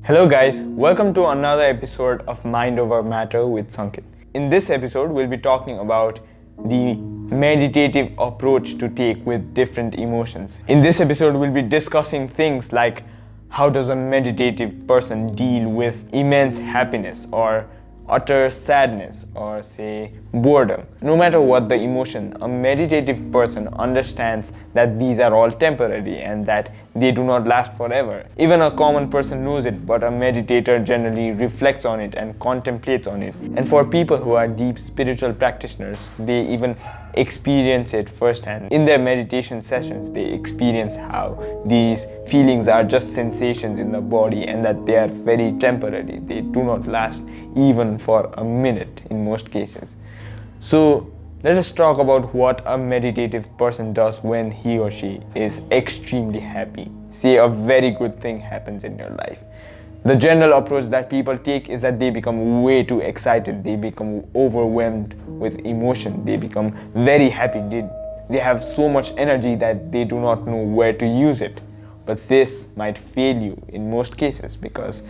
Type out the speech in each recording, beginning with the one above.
Hello guys, welcome to another episode of Mind Over Matter with Sankit. In this episode, we'll be talking about the meditative approach to take with different emotions. In this episode, we'll be discussing things like how does a meditative person deal with immense happiness or utter sadness or say boredom. No matter what the emotion, a meditative person understands that these are all temporary and that they do not last forever. Even a common person knows it, but a meditator generally reflects on it and contemplates on it. And for people who are deep spiritual practitioners, they even experience it firsthand. In their meditation sessions, they experience how these feelings are just sensations in the body and that they are very temporary. They do not last even for a minute in most cases. So let us talk about what a meditative person does when he or she is extremely happy. Say a very good thing happens in your life. The general approach that people take is that they become way too excited. They become overwhelmed with emotion. They become very happy. They have so much energy that they do not know where to use it. But this might fail you in most cases, because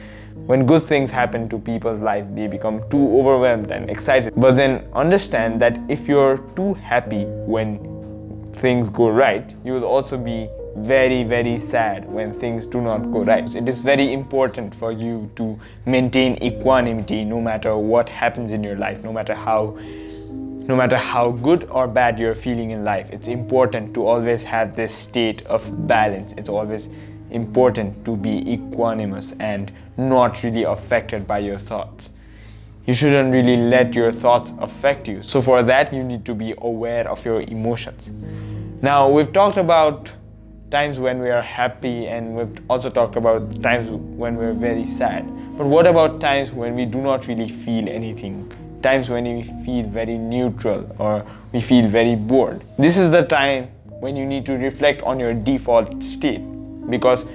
when good things happen to people's life, they become too overwhelmed and excited. But then understand that if you're too happy when things go right, you will also be very, very sad when things do not go right. It is very important for you to maintain equanimity no matter what happens in your life, no matter how good or bad you're feeling in life. It's important to always have this state of balance. It's always important to be equanimous and not really affected by your thoughts. You shouldn't really let your thoughts affect you. So for that, you need to be aware of your emotions. Now, we've talked about times when we are happy, and we've also talked about times when we're very sad. But what about times when we do not really feel anything? Times when we feel very neutral or we feel very bored. This is the time when you need to reflect on your default state, because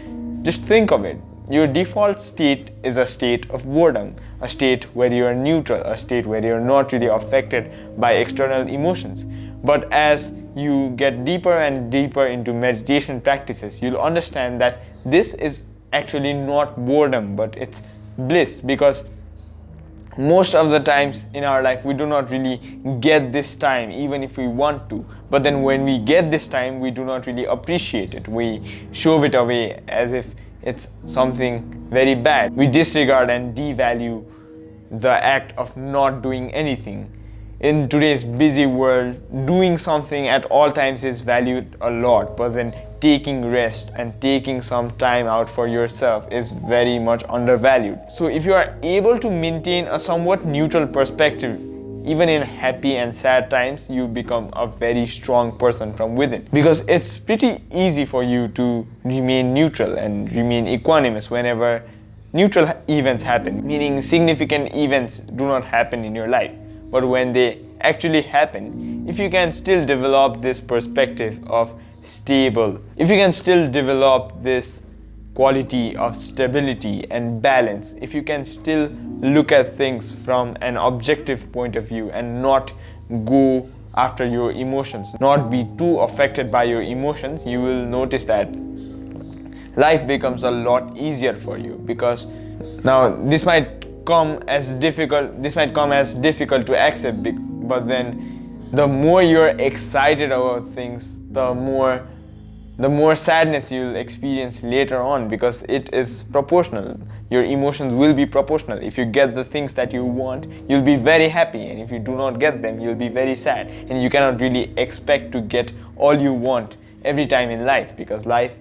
just think of it. Your default state is a state of boredom, a state where you are neutral, a state where you're not really affected by external emotions. But as you get deeper and deeper into meditation practices, you'll understand that this is actually not boredom, but it's bliss, because most of the times in our life we do not really get this time even if we want to. But then when we get this time, we do not really appreciate it. We shove it away as if it's something very bad. We disregard and devalue the act of not doing anything. In today's busy world, doing something at all times is valued a lot, but then taking rest and taking some time out for yourself is very much undervalued. So if you are able to maintain a somewhat neutral perspective, even in happy and sad times, you become a very strong person from within. Because it's pretty easy for you to remain neutral and remain equanimous whenever neutral events happen, meaning significant events do not happen in your life. But when they actually happen, if you can still develop this perspective of stable, if you can still develop this quality of stability and balance, if you can still look at things from an objective point of view and not go after your emotions, not be too affected by your emotions, you will notice that life becomes a lot easier for you. Because now this might come as difficult to accept, but then the more you're excited about things, the more sadness you'll experience later on, because it is proportional. Your emotions will be proportional. If you get the things that you want, you'll be very happy, and if you do not get them, you'll be very sad. And you cannot really expect to get all you want every time in life, because life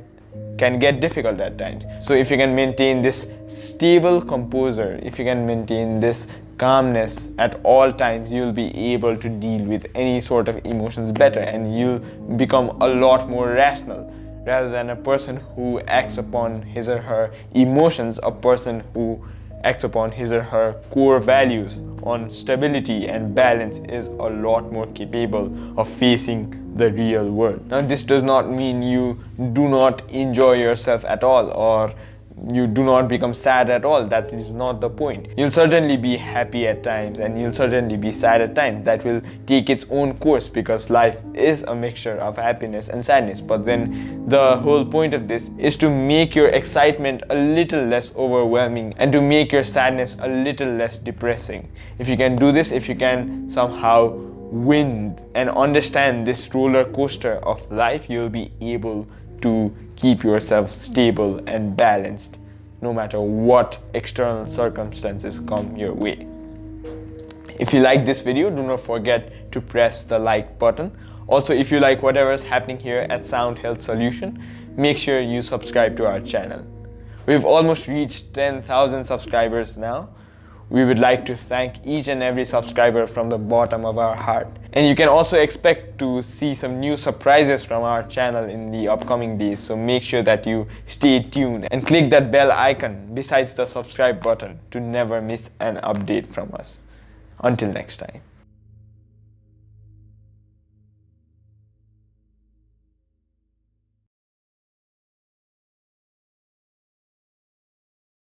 can get difficult at times. So if you can maintain this stable composure, if you can maintain this calmness at all times, you'll be able to deal with any sort of emotions better, and you'll become a lot more rational rather than a person who acts upon his or her emotions, a person who acts upon his or her core values on stability and balance is a lot more capable of facing the real world. Now, this does not mean you do not enjoy yourself at all, or you do not become sad at all. That is not the point. You'll certainly be happy at times and you'll certainly be sad at times. That will take its own course, because life is a mixture of happiness and sadness. But then the whole point of this is to make your excitement a little less overwhelming and to make your sadness a little less depressing. If you can do this, if you can somehow win and understand this roller coaster of life, you'll be able to keep yourself stable and balanced no matter what external circumstances come your way. If you like this video, do not forget to press the like button. Also, if you like whatever is happening here at Sound Health Solution, make sure you subscribe to our channel. We've almost reached 10,000 subscribers now. We would like to thank each and every subscriber from the bottom of our heart. And you can also expect to see some new surprises from our channel in the upcoming days. So make sure that you stay tuned and click that bell icon besides the subscribe button to never miss an update from us. Until next time.